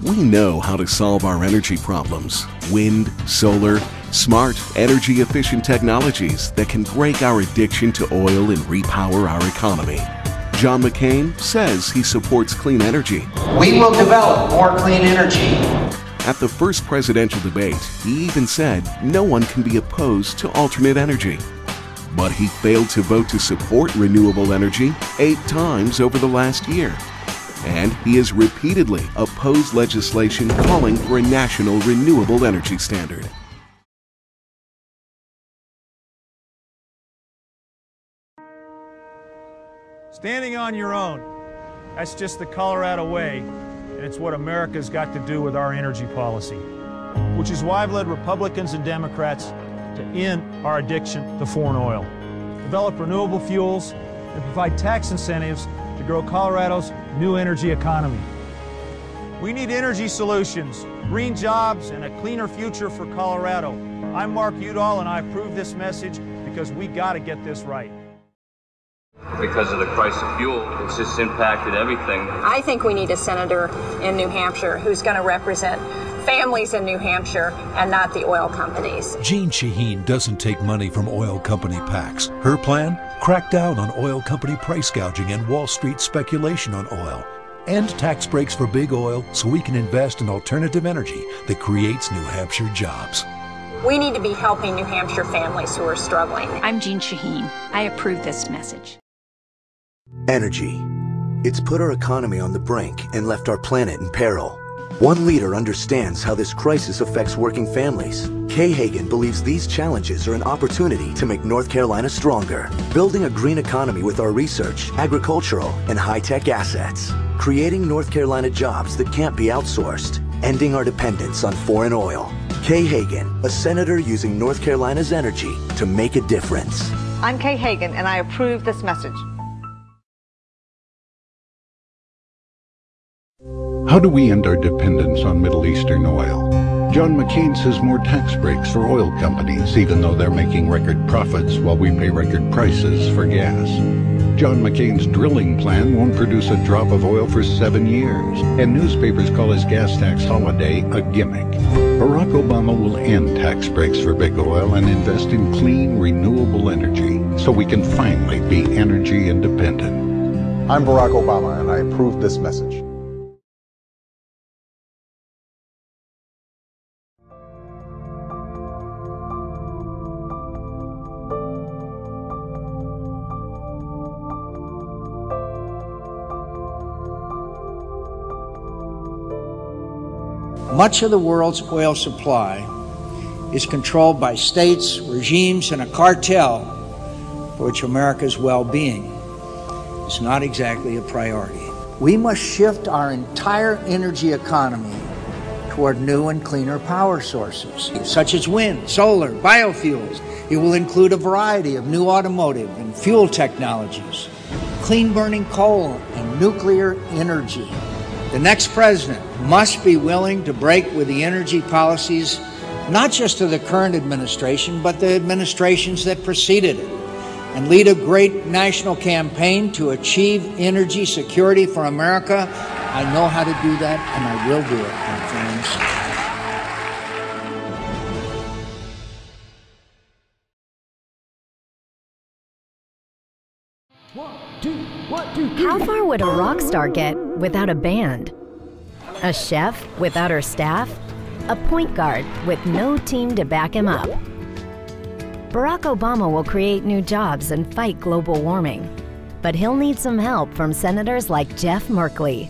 We know how to solve our energy problems. Wind, solar, smart, energy-efficient technologies that can break our addiction to oil and repower our economy. John McCain says he supports clean energy. We will develop more clean energy. At the first presidential debate, he even said no one can be opposed to alternate energy. But he failed to vote to support renewable energy 8 times over the last year. And he has repeatedly opposed legislation calling for a national renewable energy standard. Standing on your own, that's just the Colorado way, and it's what America's got to do with our energy policy, which is why I've led Republicans and Democrats to end our addiction to foreign oil, develop renewable fuels, and provide tax incentives to grow Colorado's new energy economy. We need energy solutions, green jobs, and a cleaner future for Colorado. I'm Mark Udall, and I approve this message because we got to get this right. Because of the price of fuel, it's just impacted everything. I think we need a senator in New Hampshire who's going to represent families in New Hampshire and not the oil companies. Jeanne Shaheen doesn't take money from oil company PACs. Her plan? Crack down on oil company price gouging and Wall Street speculation on oil. End tax breaks for big oil so we can invest in alternative energy that creates New Hampshire jobs. We need to be helping New Hampshire families who are struggling. I'm Jeanne Shaheen. I approve this message. Energy. It's put our economy on the brink and left our planet in peril. One leader understands how this crisis affects working families. Kay Hagan believes these challenges are an opportunity to make North Carolina stronger, building a green economy with our research, agricultural, and high-tech assets, creating North Carolina jobs that can't be outsourced, ending our dependence on foreign oil. Kay Hagan, a senator using North Carolina's energy to make a difference. I'm Kay Hagan, and I approve this message. How do we end our dependence on Middle Eastern oil? John McCain says more tax breaks for oil companies, even though they're making record profits while we pay record prices for gas. John McCain's drilling plan won't produce a drop of oil for 7 years, and newspapers call his gas tax holiday a gimmick. Barack Obama will end tax breaks for big oil and invest in clean, renewable energy so we can finally be energy independent. I'm Barack Obama, and I approve this message. Much of the world's oil supply is controlled by states, regimes, and a cartel for which America's well-being is not exactly a priority. We must shift our entire energy economy toward new and cleaner power sources, such as wind, solar, biofuels. It will include a variety of new automotive and fuel technologies, clean-burning coal and nuclear energy. The next president must be willing to break with the energy policies, not just of the current administration, but the administrations that preceded it, and lead a great national campaign to achieve energy security for America. I know how to do that, and I will do it, my friends. How far would a rock star get without a band? A chef without her staff? A point guard with no team to back him up? Barack Obama will create new jobs and fight global warming. But he'll need some help from senators like Jeff Merkley.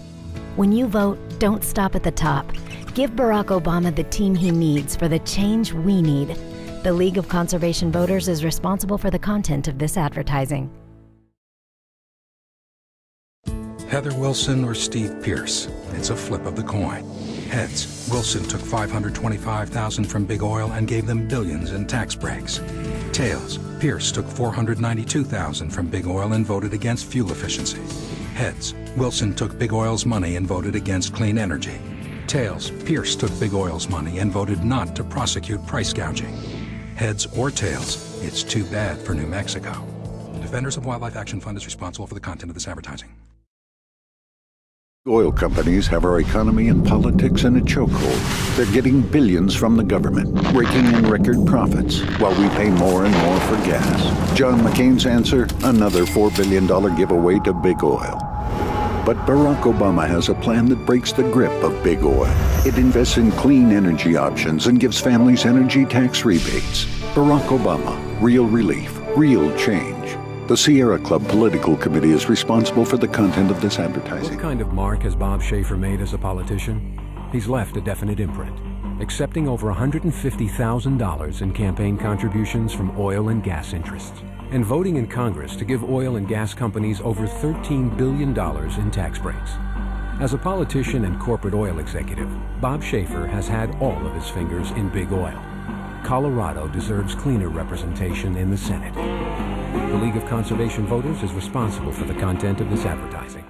When you vote, don't stop at the top. Give Barack Obama the team he needs for the change we need. The League of Conservation Voters is responsible for the content of this advertising. Heather Wilson or Steve Pierce? It's a flip of the coin. Heads, Wilson took $525,000 from big oil and gave them billions in tax breaks. Tails, Pierce took $492,000 from big oil and voted against fuel efficiency. Heads, Wilson took big oil's money and voted against clean energy. Tails, Pierce took big oil's money and voted not to prosecute price gouging. Heads or tails, it's too bad for New Mexico. Defenders of Wildlife Action Fund is responsible for the content of this advertising. Oil companies have our economy and politics in a chokehold. They're getting billions from the government, raking in record profits, while we pay more and more for gas. John McCain's answer? Another $4 billion giveaway to big oil. But Barack Obama has a plan that breaks the grip of big oil. It invests in clean energy options and gives families energy tax rebates. Barack Obama, real relief, real change. The Sierra Club Political Committee is responsible for the content of this advertising. What kind of mark has Bob Schaefer made as a politician? He's left a definite imprint, accepting over $150,000 in campaign contributions from oil and gas interests, and voting in Congress to give oil and gas companies over $13 billion in tax breaks. As a politician and corporate oil executive, Bob Schaefer has had all of his fingers in big oil. Colorado deserves cleaner representation in the Senate. The League of Conservation Voters is responsible for the content of this advertising.